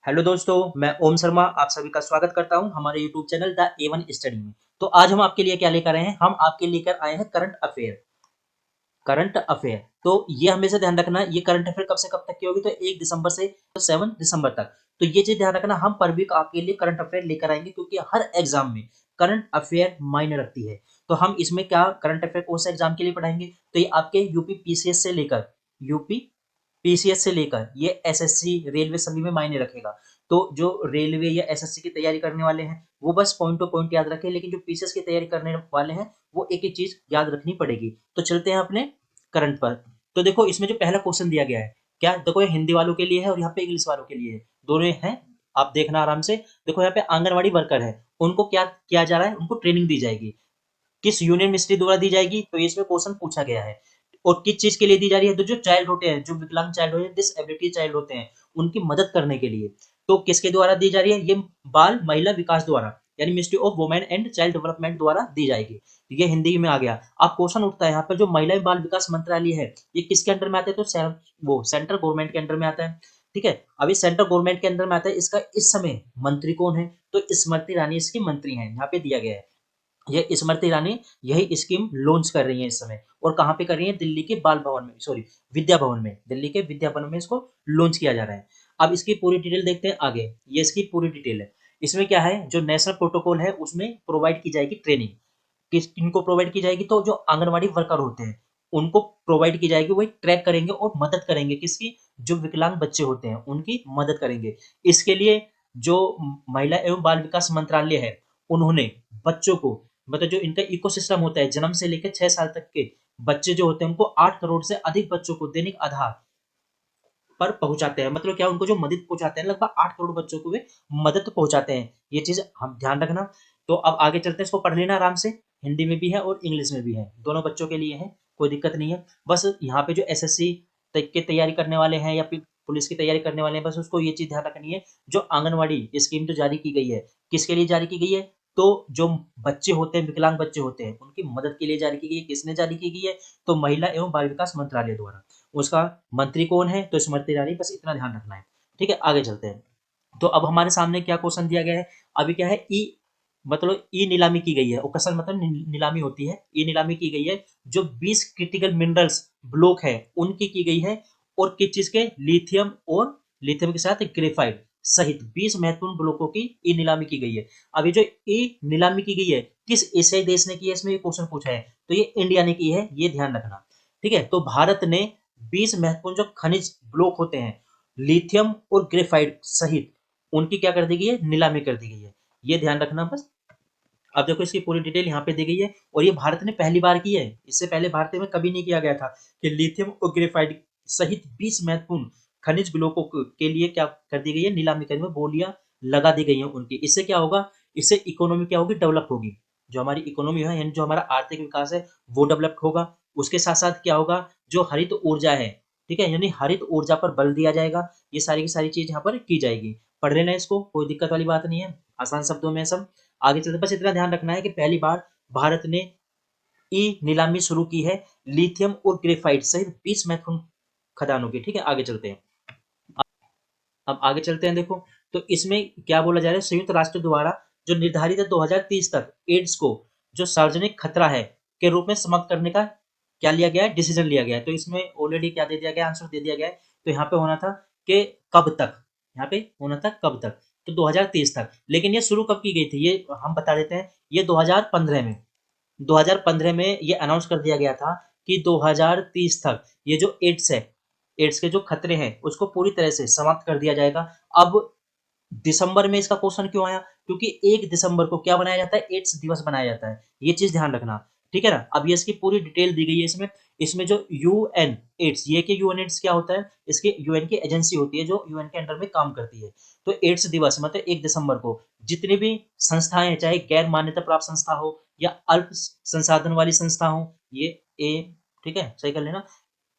Hello दोस्तों, मैं ओम शर्मा आप सभी का स्वागत करता हूं हमारे YouTube channel the A1 study में। तो आज हम आपके लिए क्या लेकर आए हैं? हम आपके लेकर आए हैं करंट अफेयर। करंट अफेयर तो ये हमेशा ध्यान रखना, ये करंट अफेयर कब से कब तक की होगी? तो 1 दिसंबर से 7 दिसंबर तक। तो ये चीज ध्यान रखना, हम पर वीक आपके लिए करंट अफेयर लेकर आएंगे क्योंकि हर एग्जाम में करंट अफेयर मायने रखती है। तो हम इसमें क्या करंट अफेयर कौन सा एग्जाम के लिए पढ़ाएंगे? तो ये आपके यूपी पीसीएस से लेकर यूपी पीसीएस से लेकर ये एसएससी रेलवे सभी में मायने रखेगा। तो जो रेलवे या एसएससी की तैयारी करने वाले हैं वो बस पॉइंट टू पॉइंट याद रखें, लेकिन जो पीसीएस की तैयारी करने वाले हैं वो एक एक चीज याद रखनी पड़ेगी। तो चलते हैं अपने करंट पर। तो देखो इसमें जो पहला क्वेश्चन दिया गया है, क्या देखो, ये हिंदी वालों के लिए है और यहाँ पे इंग्लिश वालों के लिए है, दोनों हैं। आप देखना आराम से। देखो यहाँ पे आंगनवाड़ी वर्कर है, उनको क्या किया जा रहा है? उनको ट्रेनिंग दी जाएगी। किस यूनियन मिनिस्ट्री द्वारा दी जाएगी? तो ये इसमें क्वेश्चन पूछा गया है। और किस चीज के लिए दी जा रही है? तो जो चाइल्ड होते हैं, जो विकलांग चाइल्ड होते हैं, डिसएबिलिटी चाइल्ड होते हैं, उनकी मदद करने के लिए। तो किसके द्वारा दी जा रही है? ये बाल महिला विकास द्वारा, यानी ministry of women and child development द्वारा दी जाएगी। ये हिंदी में आ गया। अब क्वेश्चन उठता है यहाँ पर, जो महिला एवं बाल विकास मंत्रालय है ये किसके अंडर में आता है? तो वो सेंट्रल गवर्नमेंट के अंडर में आता है। ठीक है, अभी सेंट्रल गवर्नमेंट के अंदर में आता है। इसका इस समय मंत्री कौन है? तो स्मृति ईरानी इसकी मंत्री हैं, यहाँ पे दिया गया है। ये स्मृति ईरानी यही स्कीम लॉन्च कर रही है इस समय। और कहाँ पे कर रही है? दिल्ली के बाल भवन में, सॉरी विद्या भवन में, दिल्ली के विद्या भवन में इसको लॉन्च किया जा रहा है। अब इसकी पूरी डिटेल देखते हैं आगे। ये इसकी पूरी डिटेल है। इसमें क्या है, जो नेशनल प्रोटोकॉल है उसमें प्रोवाइड की जाएगी ट्रेनिंग। किस किनको प्रोवाइड की जाएगी? तो जो आंगनवाड़ी वर्कर होते हैं उनको प्रोवाइड की जाएगी। वही ट्रैक करेंगे और मदद करेंगे किसकी? जो विकलांग बच्चे होते हैं उनकी मदद करेंगे। इसके लिए जो महिला एवं बाल विकास मंत्रालय है उन्होंने बच्चों को, मतलब जो इनका इकोसिस्टम होता है, जन्म से लेकर 6 साल तक के बच्चे जो होते हैं उनको 8 करोड़ से अधिक बच्चों को दैनिक आधार पर पहुंचाते हैं। मतलब क्या, उनको जो मदद पहुंचाते हैं, लगभग 8 करोड़ बच्चों को वे मदद पहुंचाते हैं। ये चीज हम ध्यान रखना। तो अब आगे चलते हैं, इसको पढ़ लेना आराम से। हिंदी में भी है और इंग्लिश में भी है, दोनों बच्चों के लिए है, कोई दिक्कत नहीं है। बस यहाँ पे जो एसएससी की तैयारी करने वाले हैं या फिर पुलिस की तैयारी करने वाले हैं, बस उसको ये चीज ध्यान रखनी है। जो आंगनवाड़ी स्कीम जो जारी की गई है, किसके लिए जारी की गई है? तो जो बच्चे होते हैं, विकलांग बच्चे होते हैं, उनकी मदद के लिए जारी की गई है। किसने जारी की गई है? तो महिला एवं बाल विकास मंत्रालय द्वारा। उसका मंत्री कौन है? तो स्मृति ईरानी। बस इतना ध्यान रखना है। ठीक है, आगे चलते हैं। तो अब हमारे सामने क्या क्वेश्चन दिया गया है? अभी क्या है, ई मतलब ई नीलामी की गई है। ओकेशन मतलब नीलामी होती है, ई नीलामी की गई है। जो 20 क्रिटिकल मिनरल्स ब्लॉक है उनकी की गई है। और किस चीज के? लिथियम, और लिथियम के साथ ग्रेफाइट सहित 20 महत्वपूर्ण ब्लॉकों की ई नीलामी की गई है। अभी जो ई नीलामी की गई है, किस एशियाई देश ने की है? इसमें ये क्वेश्चन पूछा है। तो ये इंडिया ने की है, ये ध्यान रखना। ठीक है, तो भारत ने 20 महत्वपूर्ण जो खनिज ब्लॉक होते हैं, लिथियम और ग्रेफाइट सहित, उनकी क्या कर दी गई है? नीलामी कर दी गई है। ये ध्यान रखना बस। अब देखो इसकी पूरी डिटेल यहाँ पे दी गई है, और ये भारत ने पहली बार की है। इससे पहले भारत में कभी नहीं किया गया था कि लिथियम और ग्रेफाइट सहित 20 महत्वपूर्ण खनिज ब्लॉकों के लिए क्या कर दी गई है? नीलामी करने में बोलियां लगा दी गई हैं उनकी। इससे क्या होगा? इससे इकोनॉमी क्या होगी? डेवलप होगी। जो हमारी इकोनॉमी है, यानी जो हमारा आर्थिक विकास है, वो डेवलप होगा। उसके साथ साथ क्या होगा? जो हरित ऊर्जा है, ठीक है, यानी हरित ऊर्जा पर बल दिया जाएगा। ये सारी की सारी चीज यहाँ पर की जाएगी। पढ़ लेना इसको, कोई दिक्कत वाली बात नहीं है, आसान शब्दों में सब। आगे चलते बस इतना ध्यान रखना है कि पहली बार भारत ने ई नीलामी शुरू की है लिथियम और ग्रेफाइट सहित 20 महत्वपूर्ण खदानों की। ठीक है, आगे चलते हैं। अब आगे चलते हैं। देखो तो इसमें क्या बोला जा रहा है? संयुक्त राष्ट्र द्वारा जो निर्धारित है 2030 तक एड्स को जो सार्वजनिक खतरा है के रूप में समाप्त करने का क्या लिया गया है? डिसीजन लिया गया है। तो इसमें ऑलरेडी क्या दे दिया गया? आंसर दे दिया गया है। तो यहाँ पे होना था कि कब तक, यहाँ पे होना था कब तक? तो 2030 तक। लेकिन ये शुरू कब की गई थी ये हम बता देते हैं। ये 2015 में, 2015 में ये अनाउंस कर दिया गया था कि 2030 तक ये जो एड्स है, एड्स के जो खतरे हैं उसको पूरी तरह से समाप्त कर दिया जाएगा। अब दिसंबर में इसका क्वेश्चन क्यों आया? क्योंकि 1 दिसंबर को क्या बनाया जाता है? एड्स दिवस बनाया जाता है। ये चीज ध्यान रखना। ठीक है ना? अब ये इसकी पूरी डिटेल दी गई है इसमें। इसमें जो यूएन एड्स, ये के यूएन एड्स क्या होता है? इसके यूएन की एजेंसी होती है जो यूएन के अंडर में काम करती है। तो एड्स दिवस मतलब 1 दिसंबर को जितनी भी संस्थाएं हैं, चाहे गैर मान्यता प्राप्त संस्था हो या अल्प संसाधन वाली संस्था हो, ये ए, ठीक है, सही कर लेना,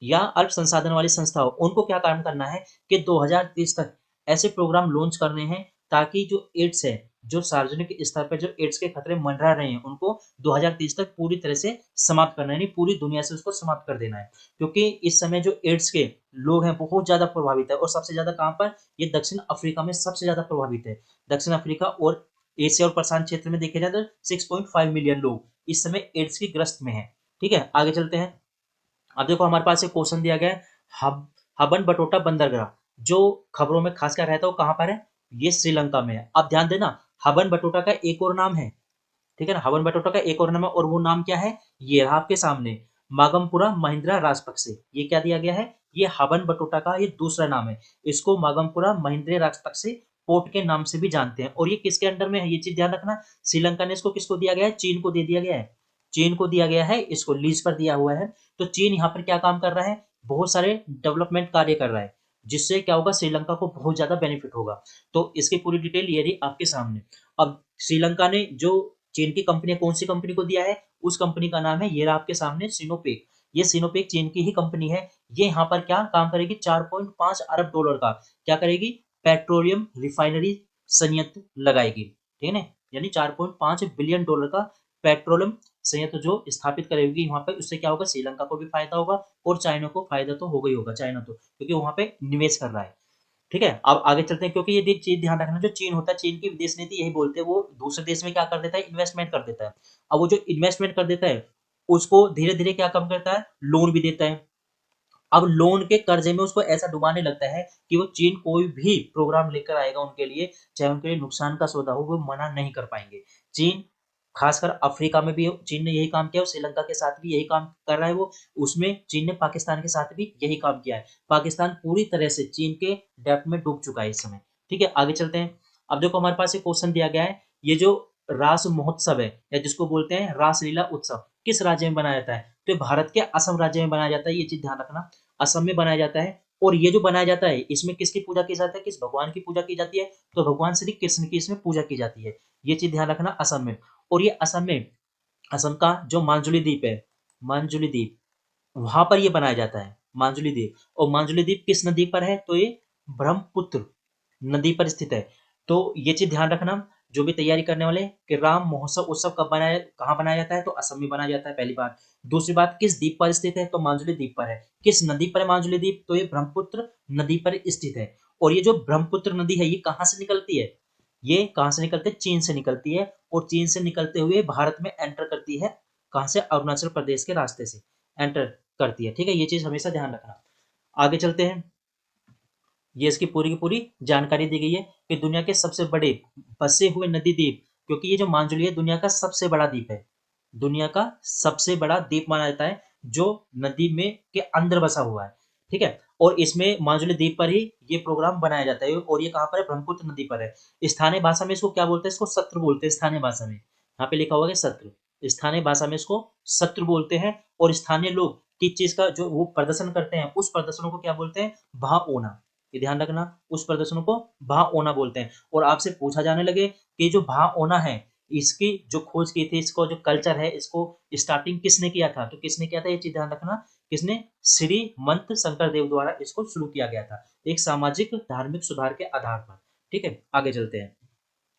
या अल्प संसाधन वाली संस्था हो, उनको क्या काम करना है कि 2030 तक ऐसे प्रोग्राम लॉन्च करने हैं ताकि जो एड्स है, जो सार्वजनिक स्तर पर जो एड्स के खतरे मंडरा रहे हैं, उनको 2030 तक पूरी तरह से समाप्त करना है, यानी पूरी दुनिया से उसको समाप्त कर देना है। क्योंकि इस समय जो एड्स के लोग हैं बहुत ज़्यादा प्रभावित है, और सबसे ज़्यादा कहाँ पर, ये दक्षिण अफ्रीका में सबसे ज़्यादा प्रभावित है। दक्षिण अफ्रीका और एशिया और प्रशांत क्षेत्र में देखे जाए तो 6.5 मिलियन लोग इस समय एड्स की ग्रस्त में हैं। ठीक है, आगे चलते हैं। अब देखो हमारे पास एक क्वेश्चन दिया गया है, हबन बटोटा बंदरगाह जो खबरों में खासकर रहता है वो कहाँ पर है, ये श्रीलंका में है। अब ध्यान देना, हबन बटोटा का एक और नाम है, ठीक है ना, हवन बटोटा का एक और नाम है, और वो नाम क्या है, ये रहा आपके सामने, मागमपुरा महिंद्रा राजपक्षे। ये क्या दिया गया है, ये हवन बटोटा का ये दूसरा नाम है। इसको मागमपुरा महिंद्रा राजपक्षे पोर्ट के नाम से भी जानते हैं। और ये किसके अंडर में है, ये चीज ध्यान रखना, श्रीलंका ने इसको किसको दिया गया है, चीन को दे दिया गया है। चीन को दिया गया है, इसको लीज पर दिया हुआ है। तो चीन यहाँ पर क्या काम कर रहा है, बहुत सारे डेवलपमेंट कार्य कर रहा है, जिससे क्या होगा, श्रीलंका को बहुत ज्यादा बेनिफिट होगा। तो इसकी पूरी डिटेल ये रही आपके सामने। अब श्रीलंका ने जो चीन की कंपनी, कौन सी कंपनी को दिया है, उस कंपनी का नाम है, ये रहा आपके सामने, सिनोपेक। ये सिनोपेक चीन की ही कंपनी है। ये यहाँ पर क्या काम करेगी, 4.5 अरब डॉलर का क्या करेगी, पेट्रोलियम रिफाइनरी संयंत्र लगाएगी। ठीक है ना, यानी 4.5 बिलियन डॉलर का पेट्रोलियम संयंत्र जो स्थापित करेगी वहां पर, उससे क्या होगा, श्रीलंका को भी फायदा होगा, और चाइना को फायदा तो होगा ही होगा, चाइना तो क्योंकि वहां पे निवेश कर रहा है। ठीक है, अब आगे चलते हैं, क्योंकि ये चीज ध्यान रखना, जो चीन होता है, चीन की विदेश नीति यही बोलते हैं, वो दूसरे देश में क्या कर देता है, इन्वेस्टमेंट कर देता है। अब वो जो इन्वेस्टमेंट कर देता है, उसको धीरे धीरे क्या कम करता है, लोन भी देता है। अब लोन के कर्जे में उसको ऐसा डुबाने लगता है कि वो चीन कोई भी प्रोग्राम लेकर आएगा उनके लिए, चाहे उनके लिए नुकसान का सौदा हो, वो मना नहीं कर पाएंगे। चीन खासकर अफ्रीका में भी चीन ने यही काम किया, और श्रीलंका के साथ भी यही काम कर रहा है वो। उसमें चीन ने पाकिस्तान के साथ भी यही काम किया है। पाकिस्तान पूरी तरह से चीन के डेट में डूब चुका है इस समय। ठीक है, आगे चलते हैं। अब देखो हमारे पास एक क्वेश्चन दिया गया है, ये जो रास महोत्सव है, या जिसको बोलते हैं रासलीला उत्सव, किस राज्य में बनाया जाता है, तो ये भारत के असम राज्य में बनाया जाता है। ये चीज ध्यान रखना, असम में बनाया जाता है। और ये जो बनाया जाता है, इसमें किसकी पूजा की जाती है, किस भगवान की पूजा की जाती है, तो भगवान श्री कृष्ण की इसमें पूजा की जाती है। ये चीज ध्यान रखना, असम में। और ये असम में, असम का जो मांजुली द्वीप है, मांजुली द्वीप, वहां पर ये बनाया जाता है, मांजुली द्वीप। और मांजुली द्वीप किस नदी पर है, तो ये ब्रह्मपुत्र नदी पर स्थित है। तो ये चीज ध्यान रखना, जो भी तैयारी करने वाले, कि राम महोत्सव उत्सव कब बनाया, कहाँ बनाया जाता है, तो असम में बनाया जाता है, पहली बात। दूसरी बात, किस द्वीप पर स्थित है, तो मांजुली द्वीप पर है। किस नदी पर है मांजुली द्वीप, तो ये ब्रह्मपुत्र नदी पर स्थित है। और ये जो ब्रह्मपुत्र नदी है, ये कहाँ से निकलती है, ये कहाँ से निकलती है, चीन से निकलती है। और चीन से निकलते हुए भारत में एंटर करती है, कहाँ से, अरुणाचल प्रदेश के रास्ते से एंटर करती है। ठीक है, ये चीज हमेशा ध्यान रखना। आगे चलते हैं। ये इसकी पूरी की पूरी जानकारी दी गई है कि दुनिया के सबसे बड़े बसे हुए नदी द्वीप, क्योंकि ये जो मांजुली है दुनिया का सबसे बड़ा द्वीप है, दुनिया का सबसे बड़ा द्वीप माना जाता है, जो नदी में के अंदर बसा हुआ है। ठीक है, और इसमें मांजुली द्वीप पर ही ये प्रोग्राम बनाया जाता है। और ये कहाँ पर है, ब्रह्मपुत्र नदी पर है। स्थानीय भाषा में इसको क्या बोलते हैं, इसको सत्र बोलते हैं, स्थानीय भाषा में। यहाँ पे लिखा हुआ है सत्र, स्थानीय भाषा में इसको सत्र बोलते हैं। और स्थानीय लोग किस चीज का जो वो प्रदर्शन करते हैं, उस प्रदर्शनों को क्या बोलते हैं, भा ओना। ये ध्यान रखना, उस प्रदर्शनों को भा ओना बोलते हैं। और आपसे पूछा जाने लगे कि जो भा ओना है, इसकी जो खोज की थी, इसको जो कल्चर है, इसको स्टार्टिंग किसने किया था, तो किसने किया था, ये चीज ध्यान रखना, किसने, श्री मंत शंकर देव द्वारा इसको शुरू किया गया था, एक सामाजिक धार्मिक सुधार के आधार पर। ठीक है, आगे चलते हैं।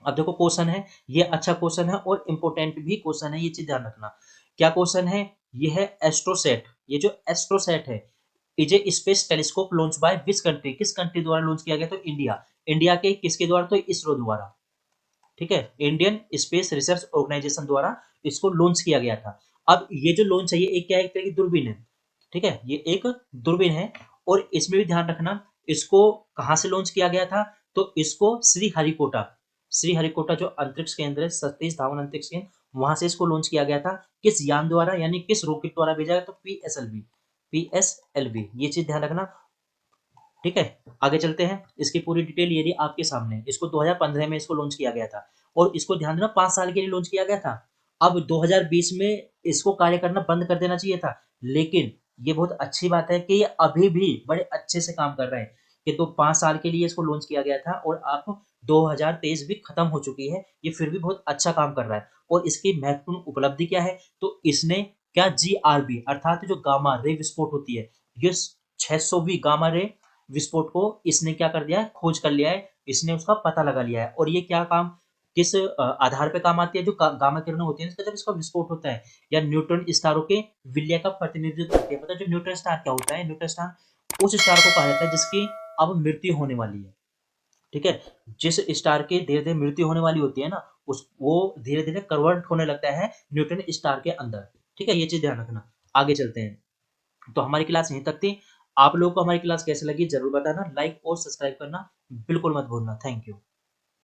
अब देखो क्वेश्चन है, ये अच्छा क्वेश्चन है और इंपोर्टेंट भी क्वेश्चन है, ये चीज ध्यान रखना। क्या क्वेश्चन है, ये है एस्ट्रोसेट। ये जो एस्ट्रोसेट है, is a space telescope launch by which country, किस कंट्री द्वारा लॉन्च किया गया, तो इंडिया। इंडिया के किसके द्वारा, तो इसरो द्वारा। ठीक है, इंडियन स्पेस रिसर्च ऑर्गेनाइजेशन द्वारा इसको लॉन्च किया गया था। अब ये जो लॉन्च है, ये एक क्या है, एक तरह की दूरबीन है। ठीक है, ये एक दूरबीन है। और इसमें भी ध्यान रखना, इसको कहाँ से लॉन्च किया गया था, तो इसको श्रीहरिकोटा, श्रीहरिकोटा जो अंतरिक्ष केंद्र है, सतीश धावन अंतरिक्ष केंद्र, वहां से इसको लॉन्च किया गया था। किस यान द्वारा, यानी किस रॉकेट द्वारा भेजा गया, तो पीएसएलवी, पीएसएलवी। ये चीज ध्यान रखना। ठीक है, आगे चलते हैं। इसकी पूरी डिटेल ये रही आपके सामने। इसको 2015 में इसको लॉन्च किया गया था, और इसको ध्यान देना 5 साल के लिए लॉन्च किया गया था। अब 2020 में इसको कार्य करना बंद कर देना चाहिए था, लेकिन ये बहुत अच्छी बात है कि ये अभी भी बड़े अच्छे से काम कर रहे हैं। कि तो 5 साल के लिए इसको लॉन्च किया गया था, और अब 2023 भी खत्म हो चुकी है, ये फिर भी बहुत अच्छा काम कर रहा है। और इसकी महत्वपूर्ण उपलब्धि क्या है, तो इसने क्या, जीआरबी अर्थात जो गामा रे विस्फोट होती है, ये 600वीं गामा रे विस्फोट को इसने क्या कर दिया है, खोज कर लिया है, इसने उसका पता लगा लिया है। और ये क्या काम किस आधार पे काम आती है, जो गामा किरणें होती है इसका जब इसका विस्फोट होता है या न्यूट्रॉन स्टारों के विलय का प्रतिनिधित्व करती है। पता है जो न्यूट्रॉन स्टार क्या होता है, न्यूट्रॉन स्टार उस स्टार को कहा जाता है जिसकी अब मृत्यु होने वाली है। ठीक है, जिस स्टार की धीरे धीरे मृत्यु होने वाली होती है ना, उस वो धीरे धीरे कन्वर्ट होने लगता है न्यूट्रॉन स्टार के अंदर। ठीक है, ये चीज ध्यान रखना। आगे चलते हैं। तो हमारी क्लास यहीं तक थी। आप लोगों को हमारी क्लास कैसे लगी जरूर बताना, लाइक और सब्सक्राइब करना बिल्कुल मत भूलना। Thank you.